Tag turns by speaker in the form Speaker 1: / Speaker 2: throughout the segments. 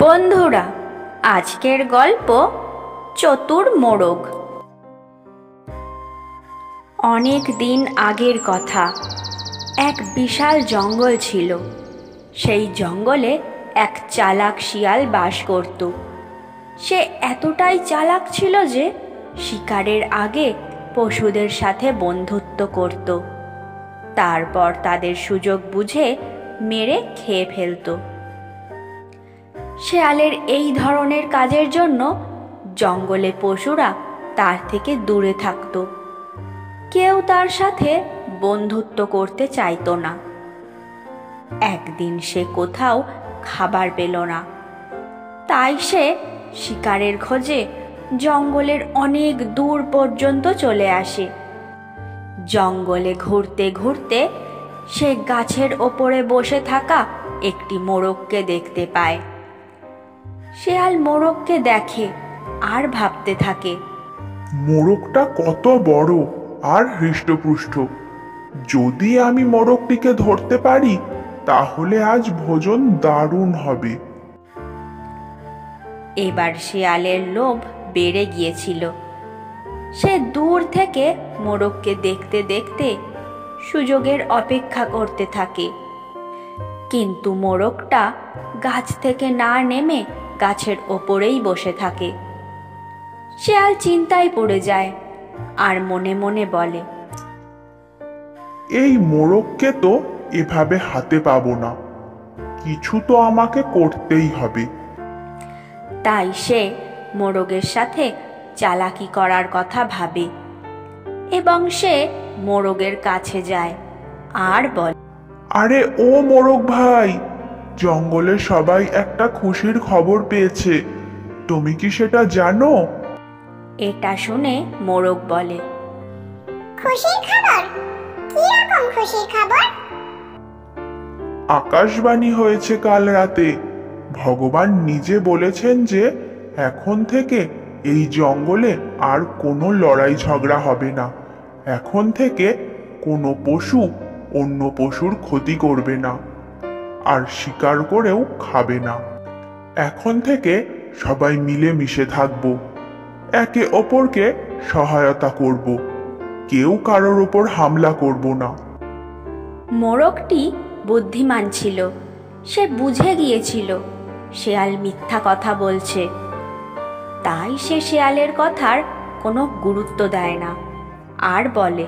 Speaker 1: বন্ধুরা, আজকের গল্প চতুর মোরগ। অনেক দিন আগের কথা। এক বিশাল জঙ্গল ছিল। সেই জঙ্গলে এক চালাক শিয়াল বাস করত। সে এতটাই চালাক ছিল যে শিকারের আগে পশুদের সাথে বন্ধুত্ব করত, তারপর তাদের সুযোগ বুঝে মেরে খেয়ে ফেলত। শেয়ালের এই ধরনের কাজের জন্য জঙ্গলে পশুরা তার থেকে দূরে থাকত। কেউ তার সাথে বন্ধুত্ব করতে চাইতো না। একদিন সে কোথাও খাবার পেল না, তাই সে শিকারের খোঁজে জঙ্গলের অনেক দূর পর্যন্ত চলে আসে। জঙ্গলে ঘুরতে ঘুরতে সে গাছের ওপরে বসে থাকা একটি মোরগকে দেখতে পায়। শেয়াল মোরগকে দেখে আর ভাবতে থাকে,
Speaker 2: মোরগটা কত বড় আর হৃষ্টপুষ্ট। যদি আমি মোরগটিকে ধরতে পারি তাহলে আজ ভোজন দারুণ হবে।
Speaker 1: এবার শেয়ালের লোভ বেড়ে গিয়েছিল। সে দূর থেকে মোরগকে দেখতে দেখতে সুযোগের অপেক্ষা করতে থাকে। কিন্তু মোরগটা গাছ থেকে না নেমে গাছের ওপরেই বসে থাকে। শেয়াল চিন্তায় পড়ে যায় আর মনে মনে বলে,
Speaker 2: এই মোরগকে তো এভাবে হাতে পাবো না, কিছু তো আমাকে করতেই হবে।
Speaker 1: তাই সে মোরগের সাথে চালাকি করার কথা ভাবে এবং সে মোরগের কাছে যায় আর বলে,
Speaker 2: আরে ও মোরগ ভাই, জঙ্গলে সবাই একটা খুশির খবর পেয়েছে, তুমি কি সেটা জানো?
Speaker 1: এটা শুনে মোরগ বলে,
Speaker 3: খুশির খবর? কি রকম খুশির খবর?
Speaker 2: আকাশবাণী হয়েছে কাল রাতে। ভগবান নিজে বলেছেন যে এখন থেকে এই জঙ্গলে আর কোনো লড়াই ঝগড়া হবে না। এখন থেকে কোনো পশু অন্য পশুর ক্ষতি করবে না আর শিকার করেও খাবে না। এখন থেকে সবাই মিলেমিশে থাকব, একে অপরকে সহায়তা করব, কেউ কারোর ওপর হামলা করব না।
Speaker 1: মোরগটি বুদ্ধিমান ছিল। সে বুঝে গিয়েছিল শেয়াল মিথ্যা কথা বলছে, তাই সে শেয়ালের কথার কোনো গুরুত্ব দেয় না আর বলে,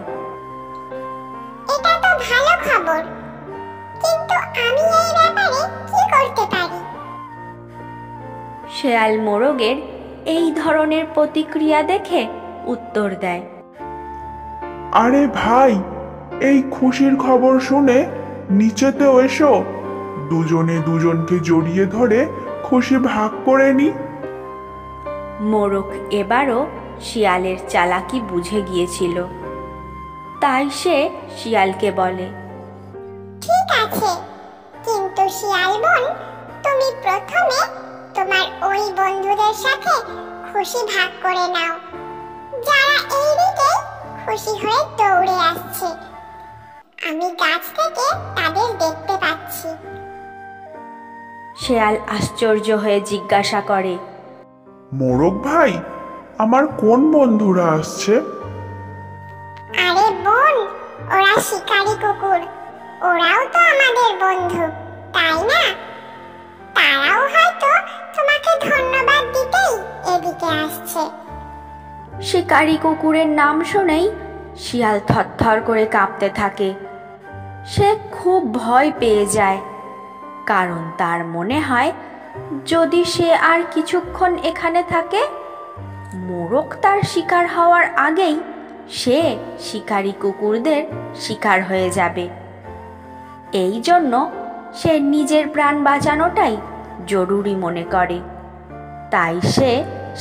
Speaker 3: এটা তো ভালো খবর, কিন্তু আমি এই ব্যাপারে কি করতে পারি?
Speaker 1: শেয়াল মোরগের এই ধরনের প্রতিক্রিয়া দেখে উত্তর দেয়,
Speaker 2: আরে ভাই, এই খুশির খবর শুনে নিচেতেও এসো, দুজনে দুজনকে জড়িয়ে ধরে খুশি ভাগ করে নি।
Speaker 1: মোরগ এবারও শিয়ালের চালাকি বুঝে গিয়েছিল, তাই সে শিয়ালকে বলে,
Speaker 3: ঠিক আছে, কিন্তু শিয়াল বোন, তুমি প্রথমে তোমার ওই বন্ধুদের সাথে খুশি ভাগ করে নাও, যারা এই দিকে খুশি হয়ে দৌড়ে আসছে। আমি গাছ থেকে তাদের দেখতে পাচ্ছি।
Speaker 1: শেয়াল আশ্চর্য হয়ে জিজ্ঞাসা করে,
Speaker 2: মোরগ ভাই, আমার কোন বন্ধুরা আসছে?
Speaker 3: আরে বোন, ওরা শিকারী কুকুর, ওরাও তো আমাদের বন্ধু, তাই না? তারাও হয়তো তোমাকে ধন্যবাদ দিতেই এদিকে আসছে।
Speaker 1: শিকারী কুকুরের নাম শুনেই শিয়াল থরথর করে কাঁপতে থাকে। সে খুব ভয় পেয়ে যায়, কারণ তার মনে হয় যদি সে আর কিছুক্ষণ এখানে থাকে, মোরগ তার শিকার হওয়ার আগেই সে শিকারী কুকুরদের শিকার হয়ে যাবে। এই জন্য সে নিজের প্রাণ বাঁচানোটাই জরুরি মনে করে, তাই সে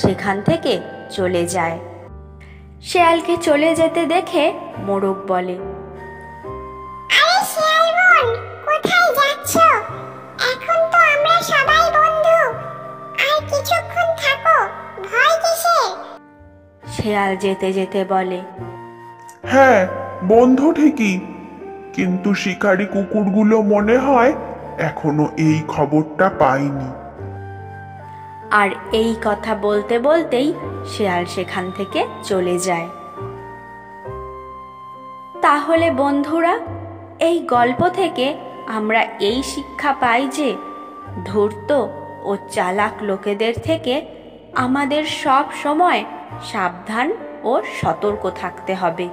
Speaker 1: সেখান থেকে চলে যায়। শেয়ালকে চলে যেতে দেখে মোরগ বলে,
Speaker 3: আরে শিয়াল বোন, কোথায় যাচ্ছ? এখন তো আমরা সবাই বন্ধু, আর কিছুক্ষণ থাকো, ভয় কিসের?
Speaker 1: শেয়াল যেতে যেতে বলে,
Speaker 2: হ্যাঁ, বন্ধু ঠিকই, কিন্তু শিকারী কুকুরগুলো মনে হয় এখনো এই খবরটা পায়নি।
Speaker 1: আর এই কথা বলতে বলতেই শিয়াল সেখান থেকে চলে যায়। তাহলে বন্ধুরা, এই গল্প থেকে আমরা এই শিক্ষা পাই যে ধূর্ত ও চালাক লোকেদের থেকে আমাদের সব সময় সাবধান ও সতর্ক থাকতে হবে।